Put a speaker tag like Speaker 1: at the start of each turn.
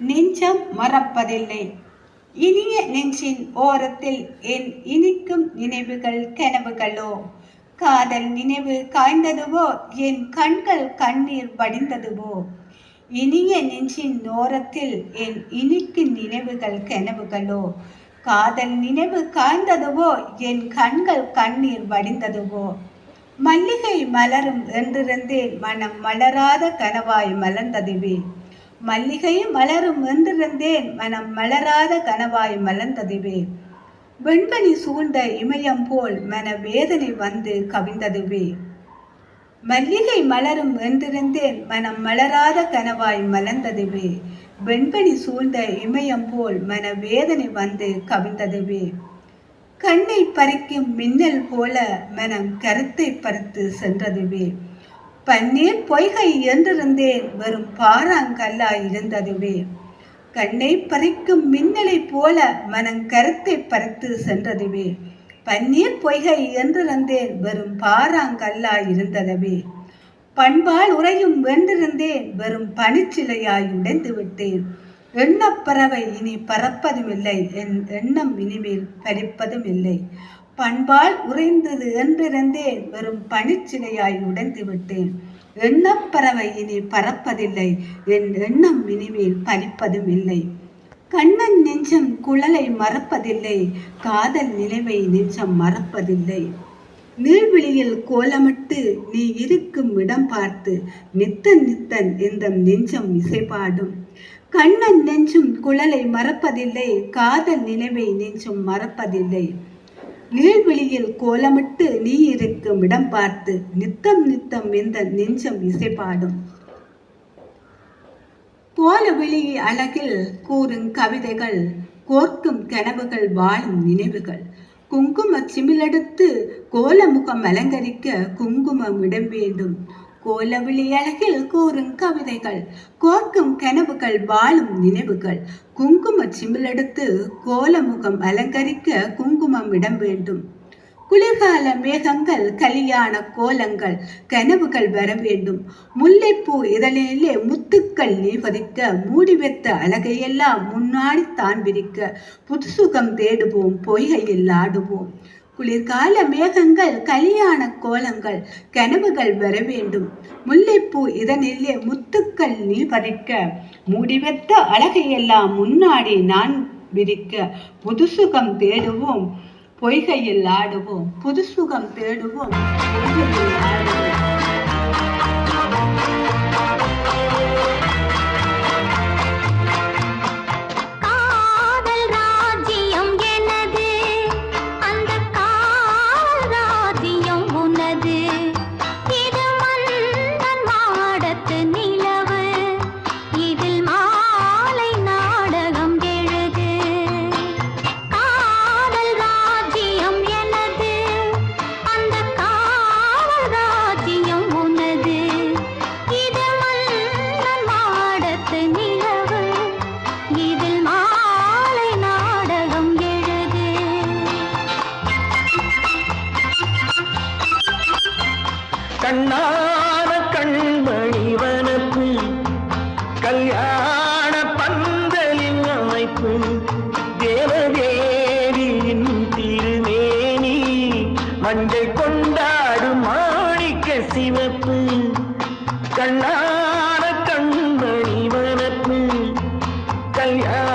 Speaker 1: நெஞ்சம் மறப்பதில்லை. இனிய நெஞ்சின் ஓரத்தில் என் இனிக்கும் நினைவுகள் கனவுகளோ, காதல் நினைவு காய்ந்ததுவோ, என் கண்கள் கண்ணீர் வடிந்ததுவோ. இனிய நெஞ்சின் ஓரத்தில் என் இனிக்கும் நினைவுகள் கனவுகளோ, காதல் நினைவு காய்ந்ததுவோ, என் கண்கள் கண்ணீர் வடிந்ததுவோ. மல்லிகை மலரும் என்றிருந்தேன், மனம் மலராத கனவாய் மலர்ந்ததுவே. மல்லிகை மலரும் என்றிருந்தேன், மனம் மலராத கனவாய் மலர்ந்ததுவே. வெண்பனி சூழ்ந்த இமயம் போல் மன வேதனை வந்து கவிழ்ந்ததுவே. மல்லிகை மலரும் என்றிருந்தேன், மனம் மலராத கனவாய் மலர்ந்ததுவே. வெண்பனி சூழ்ந்த இமயம் போல் மன வேதனை வந்து கவிழ்ந்ததுவே. கண்ணை பறிக்கும் மின்னல் போல மனம் கருத்தை பறித்து சென்றதுவே. பன்னீர் பொய்கை என்றிருந்தேன், வெறும் பாறாங்கல்லாய் இருந்ததுவே. கண்ணை பறிக்கும் மின்னலை போல மனம் கருத்தை பறித்து சென்றதுவே. பன்னீர் பொய்கை என்றிருந்தேன், வெறும் பாறாங்கல்லாய் இருந்ததுவே. பண்பால் உறையும் வென்றிருந்தேன், வெறும் பனிச்சிலையாய் உடைந்து விட்டேன். எண்ணப்பறவை இனி பறப்பதும் இல்லை, என் எண்ணம் இனிமேல் பறிப்பதும் இல்லை. பண்பால் உறைந்தது என்றிருந்தேன், வெறும் பனிச்சிலையாய் உடைந்து விட்டேன். எண்ணப்பறவை இனி பறப்பதில்லை, என் எண்ணம் இனிமேல் பறிப்பதும் இல்லை. கண்ணன் நெஞ்சம் குழலை மறப்பதில்லை, காதல் நினைவை நெஞ்சம் மறப்பதில்லை. நீள்விழியில் கோலமிட்டு நீ இருக்கும் இடம் பார்த்து நித்தன் நித்தன் இந்த நெஞ்சம் இசைப்பாடும். கண்ணன் நெஞ்சும் குழலை மறப்பதில்லை, காதல் நினைவை நெஞ்சும் மறப்பதில்லை. நீள்விழியில் கோலமிட்டு நீ இருக்கும் இடம் பார்த்து நித்தம் நித்தம் இந்த நெஞ்சம் இசைப்பாடும். கோல விழி அழகில் கூறும் கவிதைகள், கோர்க்கும் கனவுகள், வாழும் நினைவுகள். குங்கும சிமிலெடுத்து கோலமுகம் அலங்கரிக்க குங்குமம் இடம் வேண்டும். கோலவிழி அழகில் கூறும் கவிதைகள், கோர்க்கும் கனவுகள், வாழும் நினைவுகள். குங்கும சிமிலெடுத்து கோலமுகம் அலங்கரிக்க குங்குமம் இடம் வேண்டும். குளிர்கால மேகங்கள், கலியாண கோலங்கள், கனவுகள் வர வேண்டும். முல்லைப்பூ இதழிலே முத்துக்கள் நீ பதிக்க, மூடி வைத்த அழகையெல்லாம் முன்னாடி தான் விரிக்க. புதுசுகம் தேடுவோம், பொய்கையில் ஆடுவோம். குளிர்கால மேகங்கள், கலியாண கோலங்கள், கனவுகள் வர வேண்டும். முல்லைப்பூ இதனிலே முத்துக்கள் நீ பதிக்க, மூடி வைத்த அழகையெல்லாம் முன்னாடி நான் விரிக்க. புதுசுகம் தேடுவோம், பொய்கையில் ஆடுவோம். புதுசுகம் தேடுவோம், பொய்கையில் ஆடுவோம்.
Speaker 2: கண்ணான கண்மணி வனப்பு, கல்யாண பந்தலின் அமைப்பு, தேவதேவியின் திருமேனி, மஞ்சள் கொண்டாடும் மாணிக்க சிவப்பு. கண்ணான கண்மணி வனப்பு, கல்யாண